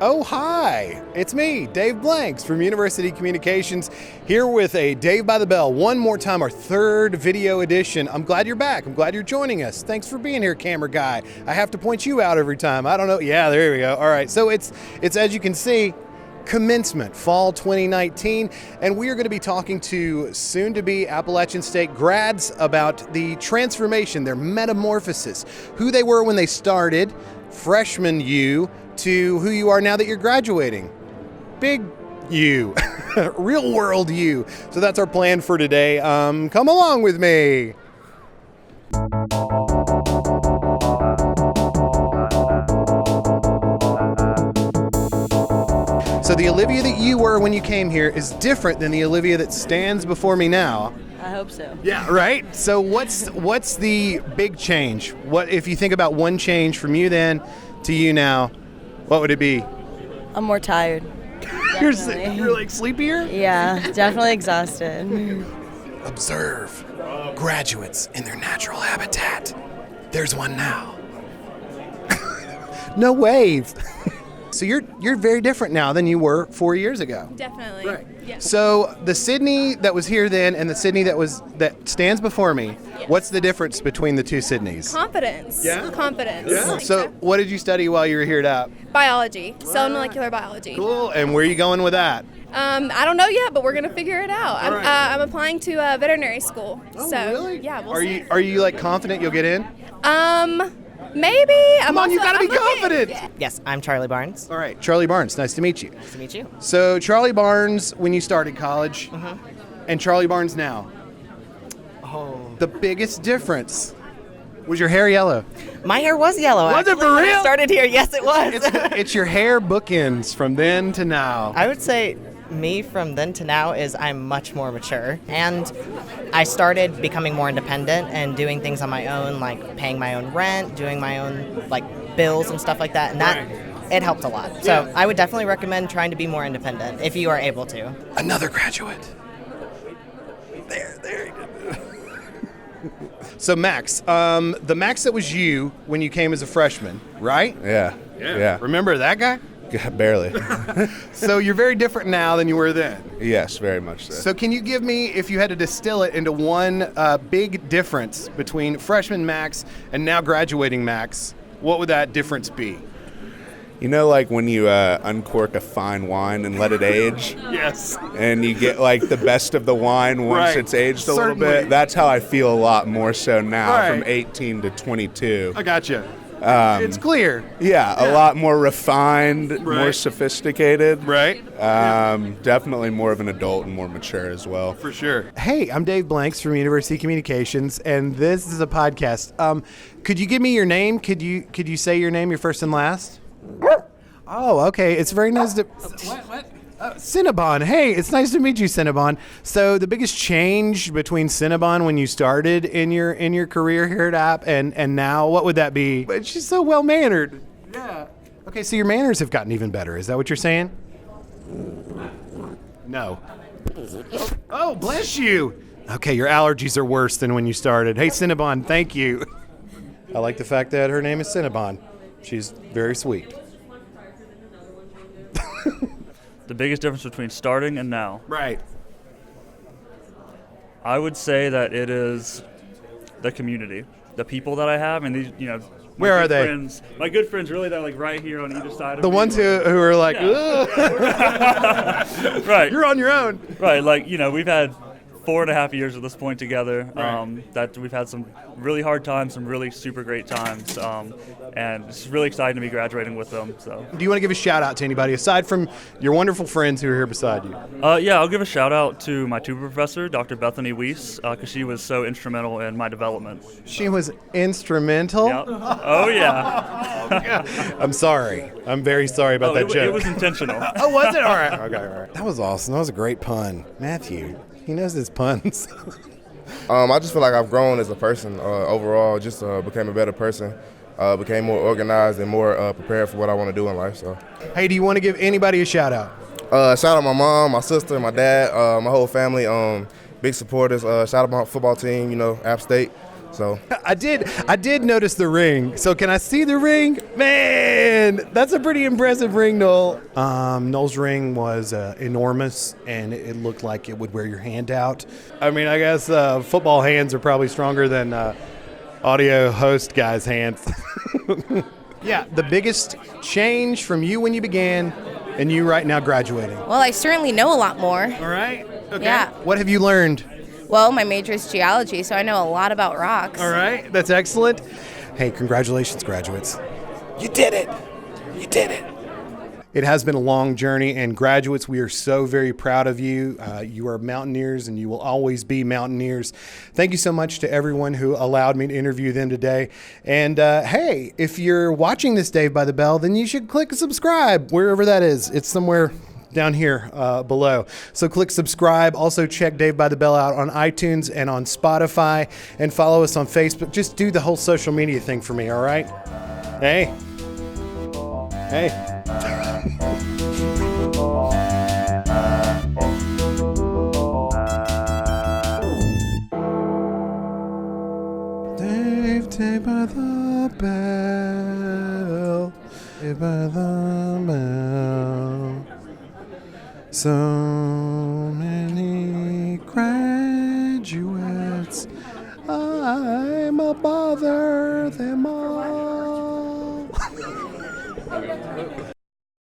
Oh, hi. It's me, Dave Blanks from University Communications, here with a Dave by the Bell. One more time, our third video edition. I'm glad you're back. I'm glad you're joining us. Thanks for being here, camera guy. I have to point you out every time. I don't know. Yeah, there we go. All right. So it's as you can see, commencement, fall 2019, and we are going to be talking to soon-to-be Appalachian State grads about the transformation, their metamorphosis, who they were when they started, freshman you, to who you are now that you're graduating. Big you, real world you. So that's our plan for today. Come along with me. So the Olivia that you were when you came here is different than the Olivia that stands before me now. I hope so. Yeah, right? So what's the big change? What if you think about one change from you then to you now, what would it be? I'm more tired. You're like sleepier? Yeah, definitely exhausted. Observe graduates in their natural habitat. There's one now. No wave. So you're very different now than you were 4 years ago. Definitely. Right. Yeah. So the Sydney that was here then and the Sydney that stands before me, Yes. what's the difference between the two Sydneys? Confidence. Yeah? Confidence. Yeah. So what did you study while you were here at App? Biology. Cell and molecular biology. Cool. And where are you going with that? I don't know yet, but we're gonna figure it out. All right. I'm applying to veterinary school. Oh, so really? yeah, we'll see. Are you like confident you'll get in? Maybe. Come on, you gotta be confident. Yes, I'm Charlie Barnes. All right, Charlie Barnes. Nice to meet you. Nice to meet you. So Charlie Barnes when you started college, and Charlie Barnes now. Oh. The biggest difference was your hair yellow. My hair was yellow. Was it actually, for when I real? started here. Yes, it was. It's your hair bookends from then to now. I would say me from then to now is I'm much more mature. And I started becoming more independent and doing things on my own, like paying my own rent, doing my own like bills and stuff like that. And that it helped a lot. So I would definitely recommend trying to be more independent if you are able to. Another graduate. There. So Max, the Max that was you when you came as a freshman, right? Yeah. Remember that guy? Barely. So you're very different now than you were then. Yes, very much so. So can you give me, if you had to distill it into one big difference between freshman Max and now graduating Max, what would that difference be? You know, like when you uncork a fine wine and let it age? Yes. And you get like the best of the wine once Right. it's aged a Certainly. little bit? That's how I feel a lot more so now, Right. from 18 to 22. I gotcha. It's clear. Yeah, a lot more refined, more Right. sophisticated. Right? Definitely more of an adult and more mature as well. For sure. Hey, I'm Dave Blanks from University Communications, and this is a podcast. Could you give me your name? Could you say your name, your first and last? Oh, okay. It's very nice to... What? Cinnabon. Hey, it's nice to meet you, Cinnabon. So the biggest change between Cinnabon when you started in your career here at App and now, what would that be? But she's so well-mannered. Yeah. Okay, so your manners have gotten even better. Is that what you're saying? No. Oh, bless you. Okay, your allergies are worse than when you started. Hey, Cinnabon, thank you. I like the fact that her name is Cinnabon. She's very sweet. The biggest difference between starting and now. Right. I would say that it is the community, the people that I have, and these, Where are they? Friends, my good friends, really, they're like right here on either side of The me. ones who are like, Yeah. ugh. Right. You're on your own. Right, like, we've had 4.5 years at this point together. Right. That we've had some really hard times, some really super great times, and it's really exciting to be graduating with them. So, Do you want to give a shout out to anybody aside from your wonderful friends who are here beside you? yeah, I'll give a shout out to my tutor professor, Dr. Bethany Weiss, because she was so instrumental in my development. She was instrumental. Yep. Oh yeah. I'm sorry. I'm very sorry about that joke. It was intentional. Oh, was it? All right. Okay, all right. That was awesome. That was a great pun. Matthew, he knows his puns. I just feel like I've grown as a person overall, just became a better person, became more organized and more prepared for what I want to do in life. So, Hey, do you want to give anybody a shout out? shout out my mom, my sister, my dad, my whole family, big supporters. Shout out my football team, App State. So I did notice the ring. So can I see the ring? Man, that's a pretty impressive ring, Noel. Noel's ring was enormous, and it looked like it would wear your hand out. I mean, I guess football hands are probably stronger than audio host guys' hands. Yeah, the biggest change from you when you began and you right now graduating. Well, I certainly know a lot more. All right. Okay. Yeah. What have you learned? Well, my major is geology, so I know a lot about rocks. All right. That's excellent. Hey, congratulations, graduates. You did it. You did it. It has been a long journey, and graduates, we are so very proud of you. You are mountaineers, and you will always be mountaineers. Thank you so much to everyone who allowed me to interview them today. And hey, if you're watching this Dave by the Bell, then you should click subscribe, wherever that is. It's somewhere down here below. So click subscribe. Also check Dave by the Bell out on iTunes and on Spotify, and follow us on Facebook. Just do the whole social media thing for me, all right? Hey. Hey. Dave by the Bell, Dave by the Bell. So many graduates, I'm a bother them all.